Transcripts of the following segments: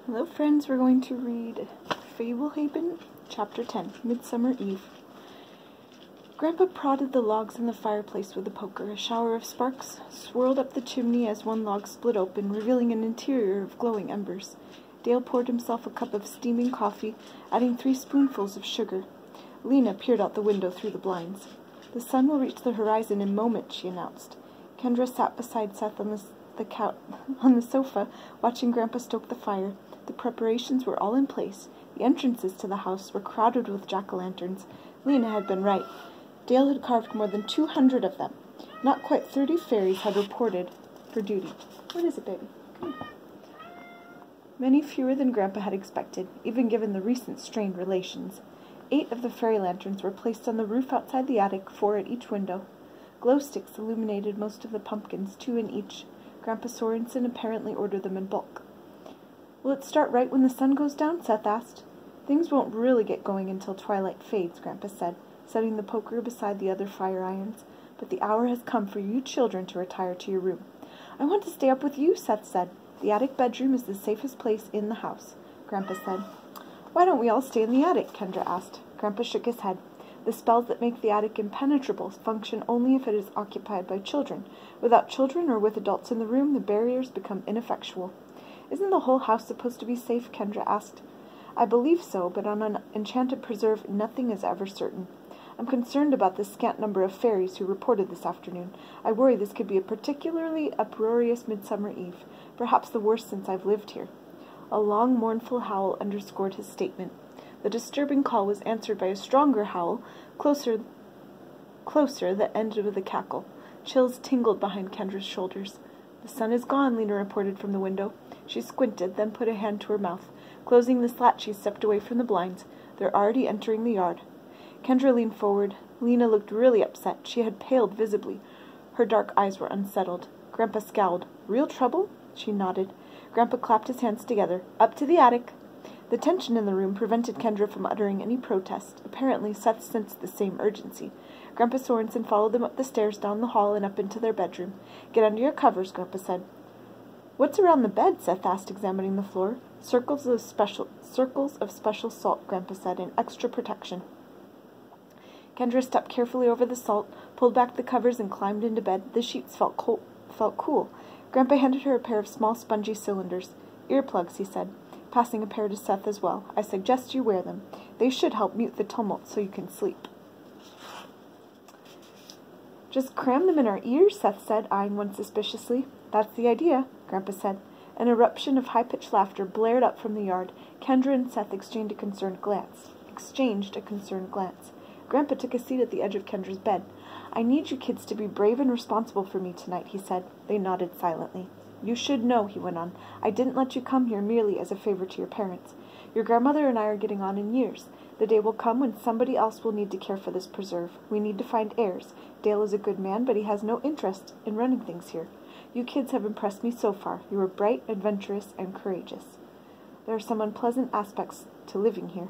Hello friends, we're going to read Fablehaven Chapter 10, Midsummer Eve. Grandpa prodded the logs in the fireplace with a poker. A shower of sparks swirled up the chimney as one log split open, revealing an interior of glowing embers. Dale poured himself a cup of steaming coffee, adding 3 spoonfuls of sugar. Lena peered out the window through the blinds. "The sun will reach the horizon in a moment," she announced. Kendra sat beside Seth on the sofa, watching Grandpa stoke the fire. The preparations were all in place. The entrances to the house were crowded with jack-o'-lanterns. Lena had been right. Dale had carved more than 200 of them. Not quite 30 fairies had reported for duty. What is it, baby? Come here. Many fewer than Grandpa had expected, even given the recent strained relations. 8 of the fairy lanterns were placed on the roof outside the attic, 4 at each window. Glow sticks illuminated most of the pumpkins, 2 in each. Grandpa Sorensen apparently ordered them in bulk. "Will it start right when the sun goes down?" Seth asked. "Things won't really get going until twilight fades," Grandpa said, setting the poker beside the other fire irons. "But the hour has come for you children to retire to your room." "I want to stay up with you," Seth said. "The attic bedroom is the safest place in the house," Grandpa said. "Why don't we all stay in the attic?" Kendra asked. Grandpa shook his head. "The spells that make the attic impenetrable function only if it is occupied by children. Without children or with adults in the room, the barriers become ineffectual." "Isn't the whole house supposed to be safe?" Kendra asked. "I believe so, but on an enchanted preserve nothing is ever certain. I'm concerned about the scant number of fairies who reported this afternoon. I worry this could be a particularly uproarious midsummer eve, perhaps the worst since I've lived here." A long, mournful howl underscored his statement. The disturbing call was answered by a stronger howl, closer that ended with a cackle. Chills tingled behind Kendra's shoulders. "The sun is gone," Lena reported from the window. She squinted, then put a hand to her mouth. Closing the slat, she stepped away from the blinds. "They're already entering the yard." Kendra leaned forward. Lena looked really upset. She had paled visibly. Her dark eyes were unsettled. Grandpa scowled. "Real trouble?" She nodded. Grandpa clapped his hands together. "Up to the attic." The tension in the room prevented Kendra from uttering any protest. Apparently, Seth sensed the same urgency. Grandpa Sorensen followed them up the stairs, down the hall, and up into their bedroom. "Get under your covers," Grandpa said. "What's around the bed?" Seth asked, examining the floor. Circles of special salt," Grandpa said, "and extra protection." Kendra stepped carefully over the salt, pulled back the covers, and climbed into bed. The sheets felt cool. Grandpa handed her a pair of small spongy cylinders. "Earplugs," he said, passing a pair to Seth as well. "I suggest you wear them. They should help mute the tumult so you can sleep." "Just cram them in our ears?" Seth said, eyeing one suspiciously. "That's the idea," Grandpa said. An eruption of high-pitched laughter blared up from the yard. Kendra and Seth exchanged a concerned glance. Grandpa took a seat at the edge of Kendra's bed. "I need you kids to be brave and responsible for me tonight," he said. They nodded silently. "You should know," he went on, "I didn't let you come here merely as a favor to your parents. Your grandmother and I are getting on in years. The day will come when somebody else will need to care for this preserve. We need to find heirs. Dale is a good man, but he has no interest in running things here. You kids have impressed me so far. You are bright, adventurous, and courageous. There are some unpleasant aspects to living here.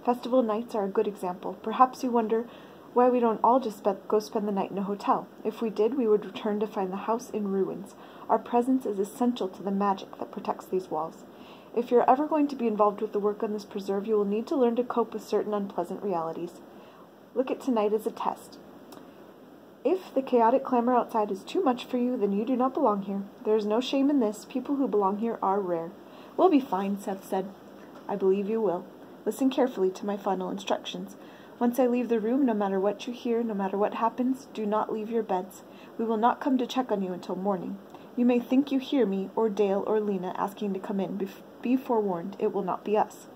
Festival nights are a good example. Perhaps you wonder why we don't all just go spend the night in a hotel. If we did, we would return to find the house in ruins. Our presence is essential to the magic that protects these walls. If you're ever going to be involved with the work on this preserve, you will need to learn to cope with certain unpleasant realities. Look at tonight as a test. If the chaotic clamor outside is too much for you, then you do not belong here. There is no shame in this. People who belong here are rare." "We'll be fine," Seth said. "I believe you will. Listen carefully to my final instructions. Once I leave the room, no matter what you hear, no matter what happens, do not leave your beds. We will not come to check on you until morning. You may think you hear me, or Dale, or Lena asking to come in. Be forewarned, it will not be us.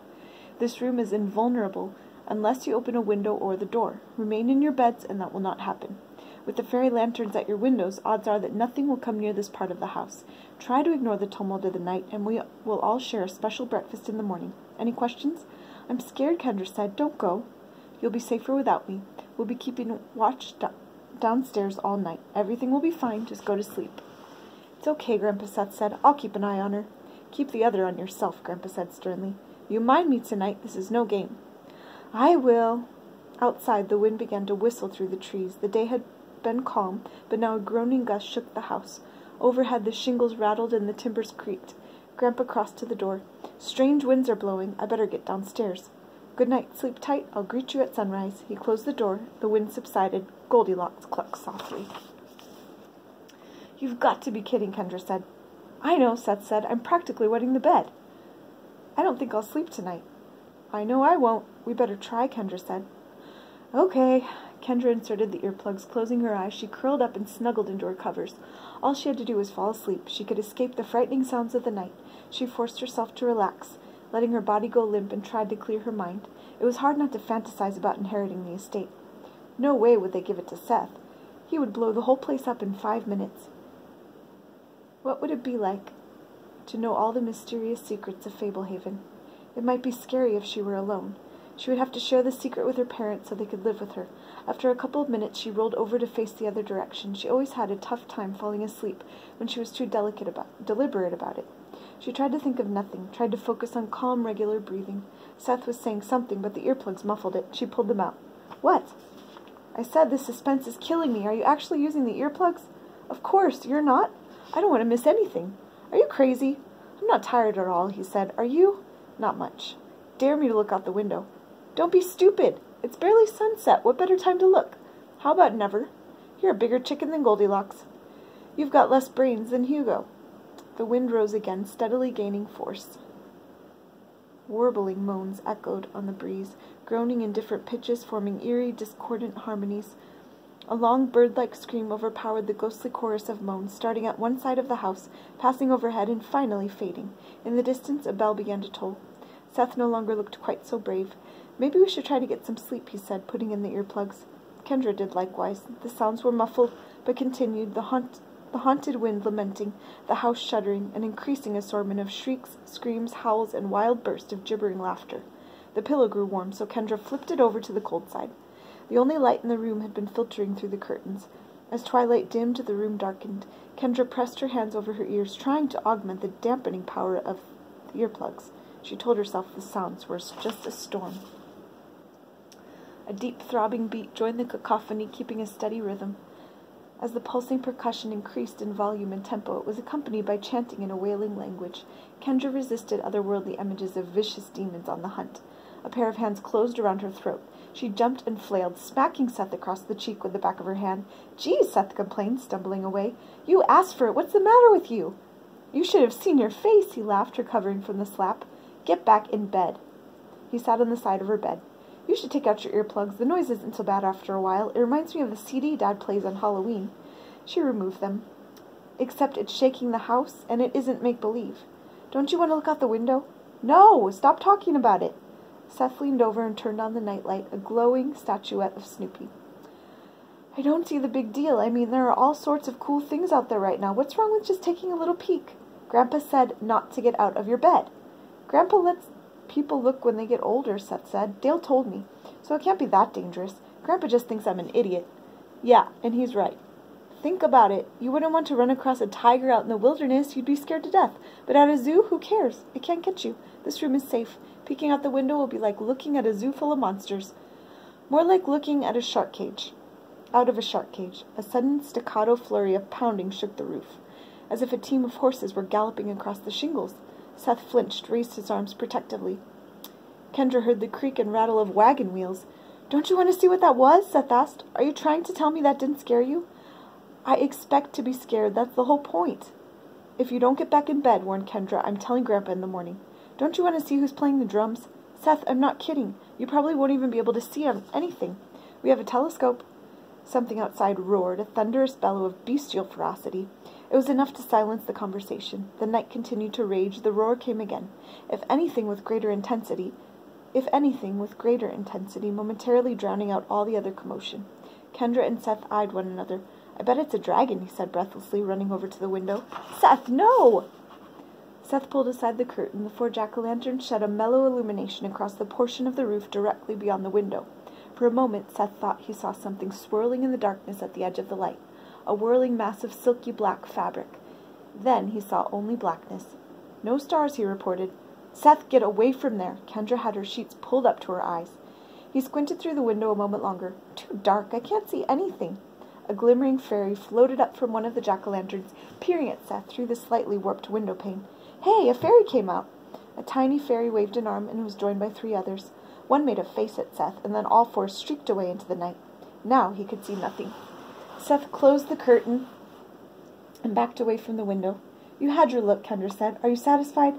This room is invulnerable unless you open a window or the door. Remain in your beds, and that will not happen. With the fairy lanterns at your windows, odds are that nothing will come near this part of the house. Try to ignore the tumult of the night, and we will all share a special breakfast in the morning. Any questions?" "I'm scared," Kendra said. "Don't go. You'll be safer without me. We'll be keeping watch downstairs all night. Everything will be fine. Just go to sleep." "It's okay," Grandpa Seth said. "I'll keep an eye on her." "Keep the other on yourself," Grandpa said sternly. "You mind me tonight. This is no game." "I will." Outside, the wind began to whistle through the trees. The day had been calm, but now a groaning gust shook the house. Overhead, the shingles rattled and the timbers creaked. Grandpa crossed to the door. Strange winds are blowing. I better get downstairs. Good night. Sleep tight. I'll greet you at sunrise. He closed the door. The wind subsided. Goldilocks clucked softly. You've got to be kidding, Kendra said. I know, Seth said. I'm practically wetting the bed. I don't think I'll sleep tonight. I know I won't. We better try, Kendra said. Okay. Kendra inserted the earplugs. Closing her eyes, she curled up and snuggled into her covers. All she had to do was fall asleep. She could escape the frightening sounds of the night. She forced herself to relax, letting her body go limp, and tried to clear her mind. It was hard not to fantasize about inheriting the estate. No way would they give it to Seth. He would blow the whole place up in 5 minutes. What would it be like to know all the mysterious secrets of Fablehaven? It might be scary if she were alone. She would have to share the secret with her parents so they could live with her. After a couple of minutes, she rolled over to face the other direction. She always had a tough time falling asleep when she was too deliberate about it. She tried to think of nothing, tried to focus on calm, regular breathing. Seth was saying something, but the earplugs muffled it. She pulled them out. What? I said this suspense is killing me. Are you actually using the earplugs? Of course, you're not. I don't want to miss anything. Are you crazy? I'm not tired at all, he said. Are you? Not much. Dare me to look out the window. Don't be stupid. It's barely sunset. What better time to look? How about never? You're a bigger chicken than Goldilocks. You've got less brains than Hugo. The wind rose again, steadily gaining force. Warbling moans echoed on the breeze, groaning in different pitches, forming eerie, discordant harmonies. A long bird-like scream overpowered the ghostly chorus of moans, starting at one side of the house, passing overhead, and finally fading. In the distance, a bell began to toll. Seth no longer looked quite so brave. Maybe we should try to get some sleep, he said, putting in the earplugs. Kendra did likewise. The sounds were muffled, but continued, the haunted wind lamenting, the house shuddering, an increasing assortment of shrieks, screams, howls, and wild bursts of gibbering laughter. The pillow grew warm, so Kendra flipped it over to the cold side. The only light in the room had been filtering through the curtains. As twilight dimmed, the room darkened. Kendra pressed her hands over her ears, trying to augment the dampening power of the earplugs. She told herself the sounds were just a storm. A deep throbbing beat joined the cacophony, keeping a steady rhythm. As the pulsing percussion increased in volume and tempo, it was accompanied by chanting in a wailing language. Kendra resisted otherworldly images of vicious demons on the hunt. A pair of hands closed around her throat. She jumped and flailed, smacking Seth across the cheek with the back of her hand. "Geez," Seth complained, stumbling away. "You asked for it. What's the matter with you?" "You should have seen your face," he laughed, recovering from the slap. "Get back in bed." He sat on the side of her bed. "You should take out your earplugs. The noise isn't so bad after a while. It reminds me of the CD Dad plays on Halloween." She removed them. "Except it's shaking the house, and it isn't make-believe. Don't you want to look out the window?" "No! Stop talking about it!" Seth leaned over and turned on the nightlight, a glowing statuette of Snoopy. "I don't see the big deal. I mean, there are all sorts of cool things out there right now. What's wrong with just taking a little peek?" "Grandpa said not to get out of your bed." "Grandpa lets people look when they get older," Seth said. "Dale told me. So it can't be that dangerous. Grandpa just thinks I'm an idiot." "Yeah, and he's right. Think about it. You wouldn't want to run across a tiger out in the wilderness. You'd be scared to death. But at a zoo, who cares? It can't get you. This room is safe. Peeking out the window will be like looking at a zoo full of monsters. More like looking at a shark cage. Out of a shark cage. A sudden staccato flurry of pounding shook the roof, as if a team of horses were galloping across the shingles. Seth flinched, raised his arms protectively. Kendra heard the creak and rattle of wagon wheels. "Don't you want to see what that was?" Seth asked. "Are you trying to tell me that didn't scare you?" "I expect to be scared. That's the whole point." "If you don't get back in bed," warned Kendra, "I'm telling Grandpa in the morning." "Don't you want to see who's playing the drums?" "Seth, I'm not kidding. You probably won't even be able to see anything. We have a telescope." Something outside roared, a thunderous bellow of bestial ferocity. It was enough to silence the conversation. The night continued to rage. The roar came again, if anything with greater intensity, momentarily drowning out all the other commotion. Kendra and Seth eyed one another. "I bet it's a dragon," he said breathlessly, running over to the window. "Seth, no!" Seth pulled aside the curtain. The 4 jack-o'-lanterns shed a mellow illumination across the portion of the roof directly beyond the window. For a moment, Seth thought he saw something swirling in the darkness at the edge of the light, a whirling mass of silky black fabric. Then he saw only blackness. "No stars," he reported. "Seth, get away from there!" Kendra had her sheets pulled up to her eyes. He squinted through the window a moment longer. "Too dark. I can't see anything." A glimmering fairy floated up from one of the jack-o'-lanterns, peering at Seth through the slightly warped window pane. Hey, a fairy came out! A tiny fairy waved an arm and was joined by 3 others. One made a face at Seth, and then all 4 streaked away into the night. Now he could see nothing. Seth closed the curtain and backed away from the window. You had your look, Kendra said. Are you satisfied?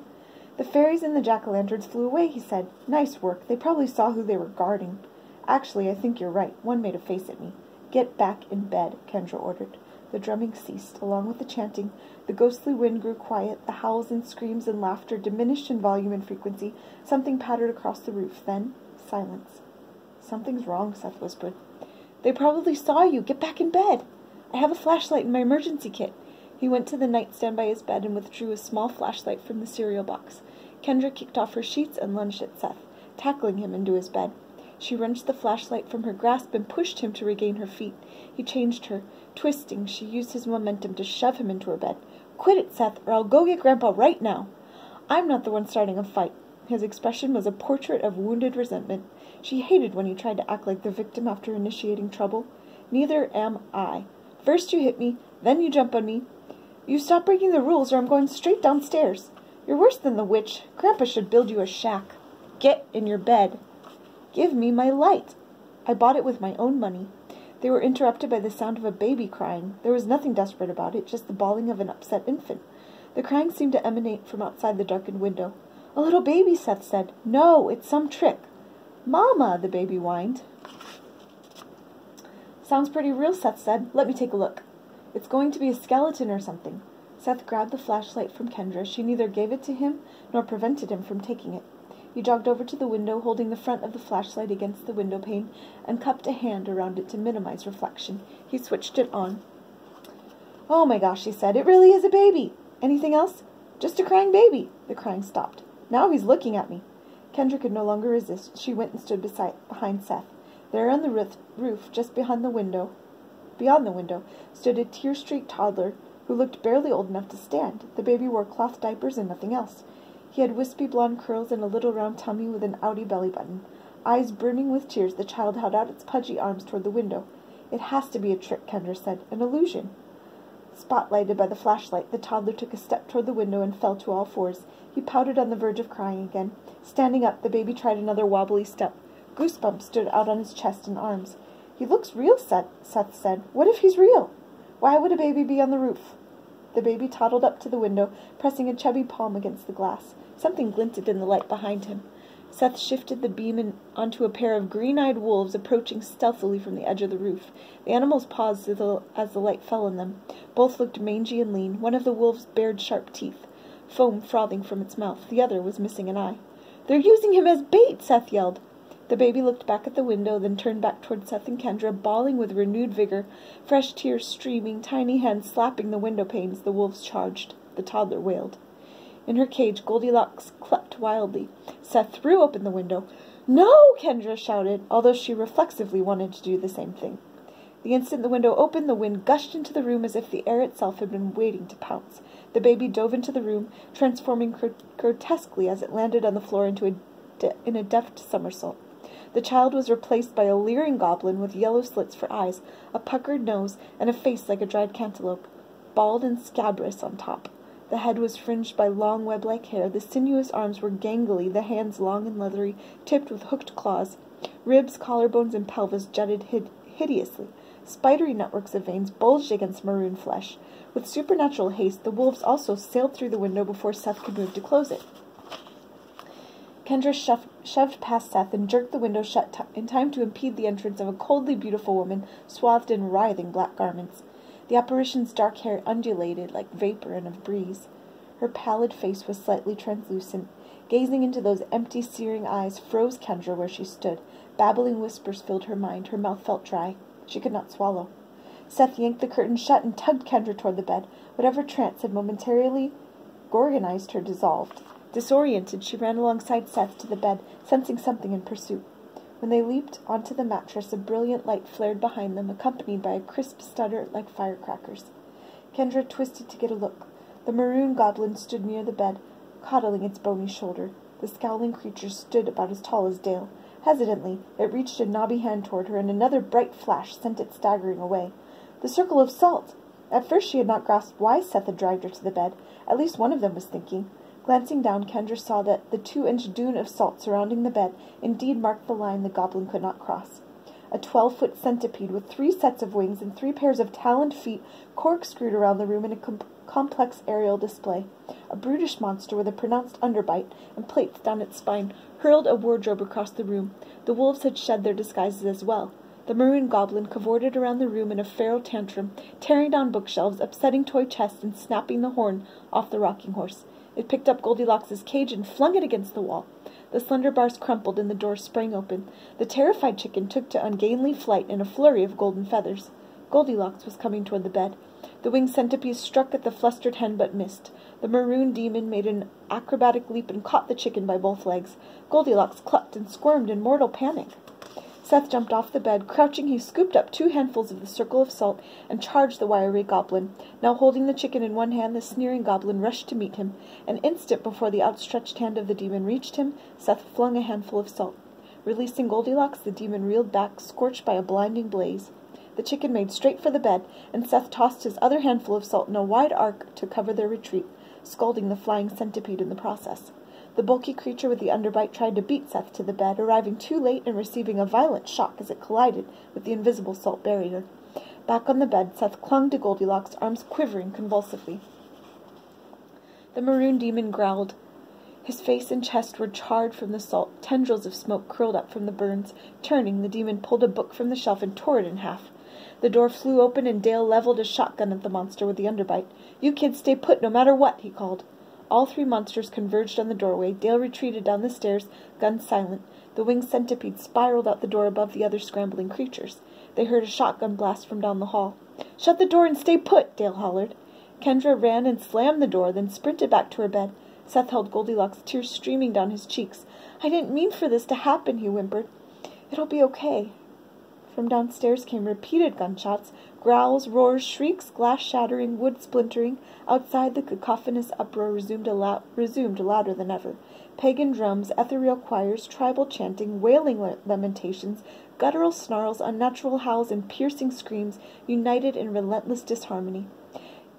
The fairies and the jack-o'-lanterns flew away, he said. Nice work. They probably saw who they were guarding. Actually, I think you're right. One made a face at me. Get back in bed, Kendra ordered. The drumming ceased, along with the chanting. The ghostly wind grew quiet. The howls and screams and laughter diminished in volume and frequency. Something pattered across the roof. Then, silence. Something's wrong, Seth whispered. They probably saw you. Get back in bed. I have a flashlight in my emergency kit. He went to the nightstand by his bed and withdrew a small flashlight from the cereal box. Kendra kicked off her sheets and lunged at Seth, tackling him into his bed. She wrenched the flashlight from her grasp and pushed him to regain her feet. He changed her. Twisting, she used his momentum to shove him into her bed. Quit it, Seth, or I'll go get Grandpa right now. I'm not the one starting a fight. His expression was a portrait of wounded resentment. She hated when he tried to act like the victim after initiating trouble. Neither am I. First you hit me, then you jump on me. You stop breaking the rules or I'm going straight downstairs. You're worse than the witch. Grandpa should build you a shack. Get in your bed. Give me my light. I bought it with my own money. They were interrupted by the sound of a baby crying. There was nothing desperate about it, just the bawling of an upset infant. The crying seemed to emanate from outside the darkened window. A little baby, Seth said. No, it's some trick. Mama, the baby whined. Sounds pretty real, Seth said. Let me take a look. It's going to be a skeleton or something. Seth grabbed the flashlight from Kendra. She neither gave it to him nor prevented him from taking it. He jogged over to the window, holding the front of the flashlight against the window pane, and cupped a hand around it to minimize reflection. He switched it on. Oh my gosh, he said. It really is a baby. Anything else? Just a crying baby. The crying stopped. Now he's looking at me. Kendra could no longer resist. She went and stood behind Seth. There on the roof, just beyond the window, stood a tear-streaked toddler who looked barely old enough to stand. The baby wore cloth diapers and nothing else. He had wispy blonde curls and a little round tummy with an outy belly button. Eyes brimming with tears, the child held out its pudgy arms toward the window. It has to be a trick, Kendra said. An illusion. Spotlighted by the flashlight, the toddler took a step toward the window and fell to all fours. He pouted on the verge of crying again. Standing up, the baby tried another wobbly step. Goosebumps stood out on his chest and arms. He looks real, Seth said. What if he's real? Why would a baby be on the roof? The baby toddled up to the window, pressing a chubby palm against the glass. Something glinted in the light behind him. Seth shifted the beam onto a pair of green-eyed wolves approaching stealthily from the edge of the roof. The animals paused as the light fell on them. Both looked mangy and lean. One of the wolves bared sharp teeth, foam frothing from its mouth. The other was missing an eye. They're using him as bait, Seth yelled. The baby looked back at the window, then turned back toward Seth and Kendra, bawling with renewed vigor, fresh tears streaming, tiny hands slapping the window panes. The wolves charged. The toddler wailed. In her cage, Goldilocks clucked wildly. Seth threw open the window. No! Kendra shouted, although she reflexively wanted to do the same thing. The instant the window opened, the wind gushed into the room as if the air itself had been waiting to pounce. The baby dove into the room, transforming grotesquely as it landed on the floor in a deft somersault. The child was replaced by a leering goblin with yellow slits for eyes, a puckered nose, and a face like a dried cantaloupe, bald and scabrous on top. The head was fringed by long web-like hair. The sinuous arms were gangly, the hands long and leathery, tipped with hooked claws. Ribs, collarbones, and pelvis jutted hideously. Spidery networks of veins bulged against maroon flesh. With supernatural haste, the wolves also sailed through the window before Seth could move to close it. Kendra shoved past Seth and jerked the window shut in time to impede the entrance of a coldly beautiful woman swathed in writhing black garments. The apparition's dark hair undulated like vapor in a breeze. Her pallid face was slightly translucent. Gazing into those empty, searing eyes froze Kendra where she stood. Babbling whispers filled her mind. Her mouth felt dry. She could not swallow. Seth yanked the curtain shut and tugged Kendra toward the bed. Whatever trance had momentarily organized her dissolved. Disoriented, she ran alongside Seth to the bed, sensing something in pursuit. When they leaped onto the mattress, a brilliant light flared behind them, accompanied by a crisp stutter like firecrackers. Kendra twisted to get a look. The maroon goblin stood near the bed, coddling its bony shoulder. The scowling creature stood about as tall as Dale. Hesitantly, it reached a knobby hand toward her, and another bright flash sent it staggering away. The circle of salt! At first she had not grasped why Seth had dragged her to the bed. At least one of them was thinking. Glancing down, Kendra saw that the 2-inch dune of salt surrounding the bed indeed marked the line the goblin could not cross. A 12-foot centipede with 3 sets of wings and 3 pairs of taloned feet corkscrewed around the room in a complex aerial display. A brutish monster with a pronounced underbite and plates down its spine hurled a wardrobe across the room. The wolves had shed their disguises as well. The maroon goblin cavorted around the room in a feral tantrum, tearing down bookshelves, upsetting toy chests, and snapping the horn off the rocking horse. It picked up Goldilocks' cage and flung it against the wall. The slender bars crumpled and the door sprang open. The terrified chicken took to ungainly flight in a flurry of golden feathers. Goldilocks was coming toward the bed. The winged centipede struck at the flustered hen but missed. The maroon demon made an acrobatic leap and caught the chicken by both legs. Goldilocks clucked and squirmed in mortal panic. Seth jumped off the bed. Crouching, he scooped up 2 handfuls of the circle of salt and charged the wiry goblin. Now holding the chicken in one hand, the sneering goblin rushed to meet him. An instant before the outstretched hand of the demon reached him, Seth flung a handful of salt. Releasing Goldilocks, the demon reeled back, scorched by a blinding blaze. The chicken made straight for the bed, and Seth tossed his other handful of salt in a wide arc to cover their retreat, scalding the flying centipede in the process. The bulky creature with the underbite tried to beat Seth to the bed, arriving too late and receiving a violent shock as it collided with the invisible salt barrier. Back on the bed, Seth clung to Goldilocks, arms quivering convulsively. The maroon demon growled. His face and chest were charred from the salt. Tendrils of smoke curled up from the burns. Turning, the demon pulled a book from the shelf and tore it in half. The door flew open and Dale leveled a shotgun at the monster with the underbite. "You kids stay put no matter what," he called. All 3 monsters converged on the doorway. Dale retreated down the stairs, gun silent. The winged centipede spiraled out the door above the other scrambling creatures. They heard a shotgun blast from down the hall. "Shut the door and stay put!" Dale hollered. Kendra ran and slammed the door, then sprinted back to her bed. Seth held Goldilocks, tears streaming down his cheeks. "I didn't mean for this to happen," he whimpered. "It'll be okay." From downstairs came repeated gunshots, growls, roars, shrieks, glass shattering, wood splintering. Outside, the cacophonous uproar resumed louder than ever. Pagan drums, ethereal choirs, tribal chanting, wailing lamentations, guttural snarls, unnatural howls, and piercing screams united in relentless disharmony.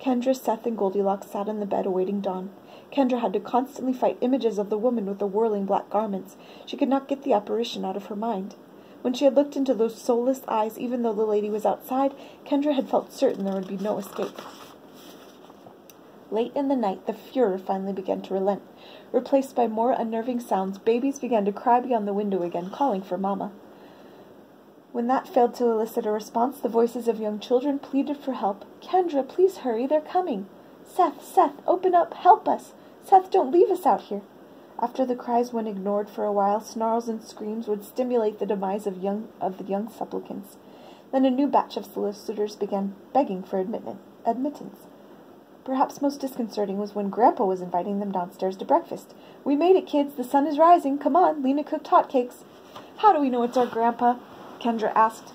Kendra, Seth, and Goldilocks sat on the bed awaiting dawn. Kendra had to constantly fight images of the woman with the whirling black garments. She could not get the apparition out of her mind. When she had looked into those soulless eyes, even though the lady was outside, Kendra had felt certain there would be no escape. Late in the night, the furor finally began to relent. Replaced by more unnerving sounds, babies began to cry beyond the window again, calling for Mama. When that failed to elicit a response, the voices of young children pleaded for help. "Kendra, please hurry, they're coming. Seth, open up, help us. Seth, don't leave us out here." After the cries went ignored for a while, snarls and screams would stimulate the demise of the young supplicants. Then a new batch of solicitors began begging for admittance. Perhaps most disconcerting was when Grandpa was inviting them downstairs to breakfast. "We made it, kids. The sun is rising. Come on, Lena cooked hotcakes." "How do we know it's our Grandpa?" Kendra asked,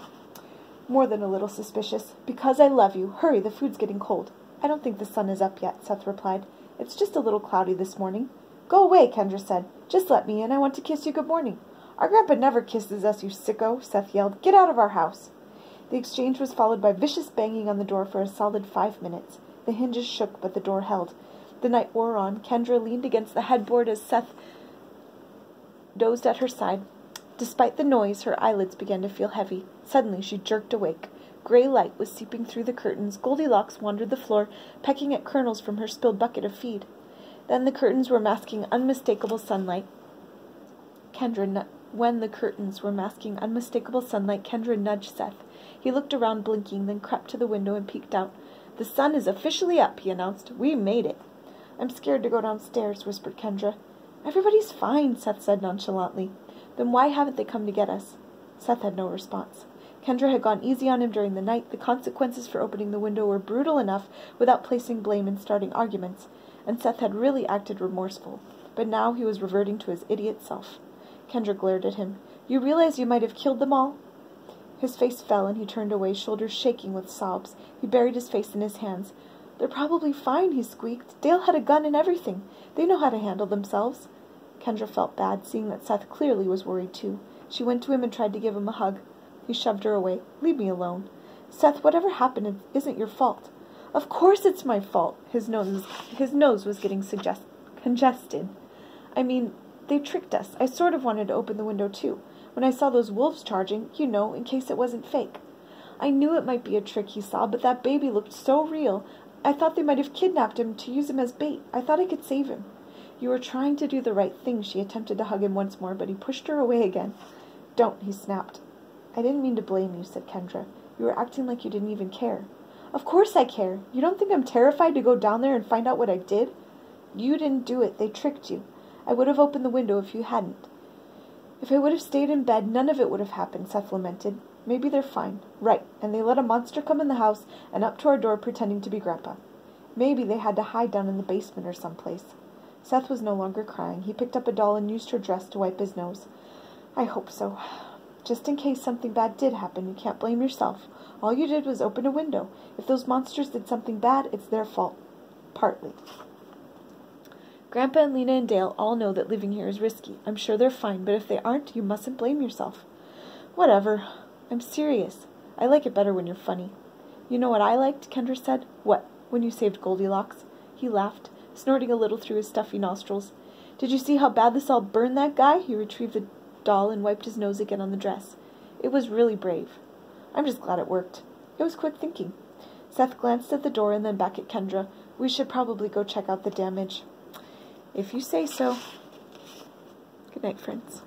more than a little suspicious. "Because I love you. Hurry, the food's getting cold." "I don't think the sun is up yet," Seth replied. "It's just a little cloudy this morning." "Go away," Kendra said. "Just let me in. I want to kiss you good morning." "Our Grandpa never kisses us, you sicko," Seth yelled. "Get out of our house." The exchange was followed by vicious banging on the door for a solid 5 minutes. The hinges shook, but the door held. The night wore on. Kendra leaned against the headboard as Seth dozed at her side. Despite the noise, her eyelids began to feel heavy. Suddenly she jerked awake. Gray light was seeping through the curtains. Goldilocks wandered the floor, pecking at kernels from her spilled bucket of feed. Then the curtains were masking unmistakable sunlight. When the curtains were masking unmistakable sunlight, Kendra nudged Seth. He looked around, blinking, then crept to the window and peeked out. "The sun is officially up," he announced. "We made it." "I'm scared to go downstairs," whispered Kendra. "Everybody's fine," Seth said nonchalantly. "Then why haven't they come to get us?" Seth had no response. Kendra had gone easy on him during the night. The consequences for opening the window were brutal enough without placing blame and starting arguments, and Seth had really acted remorseful. But now he was reverting to his idiot self. Kendra glared at him. "You realize you might have killed them all?" His face fell, and he turned away, shoulders shaking with sobs. He buried his face in his hands. "They're probably fine," he squeaked. "Dale had a gun and everything. They know how to handle themselves." Kendra felt bad, seeing that Seth clearly was worried too. She went to him and tried to give him a hug. He shoved her away. "Leave me alone." "Seth, whatever happened isn't your fault." "Of course it's my fault." His nose was getting Congested. I mean, they tricked us. I sort of wanted to open the window, too. When I saw those wolves charging, you know, in case it wasn't fake. I knew it might be a trick he saw, but that baby looked so real. I thought they might have kidnapped him to use him as bait. I thought I could save him. You were trying to do the right thing. She attempted to hug him once more, but he pushed her away again. Don't, he snapped. I didn't mean to blame you, said Kendra. You were acting like you didn't even care. Of course I care. You don't think I'm terrified to go down there and find out what I did? You didn't do it. They tricked you. I would have opened the window if you hadn't. If I would have stayed in bed, none of it would have happened, Seth lamented. Maybe they're fine. Right, and they let a monster come in the house and up to our door pretending to be Grandpa. Maybe they had to hide down in the basement or someplace. Seth was no longer crying. He picked up a doll and used her dress to wipe his nose. I hope so. Just in case something bad did happen, you can't blame yourself. All you did was open a window. If those monsters did something bad, it's their fault. Partly. Grandpa and Lena and Dale all know that living here is risky. I'm sure they're fine, but if they aren't, you mustn't blame yourself. Whatever. I'm serious. I like it better when you're funny. You know what I liked? Kendra said. What? When you saved Goldilocks? He laughed, snorting a little through his stuffy nostrils. Did you see how bad this all burned that guy? He retrieved the doll and wiped his nose again on the dress. It was really brave. I'm just glad it worked. It was quick thinking. Seth glanced at the door and then back at Kendra. We should probably go check out the damage. If you say so. Good night, friends.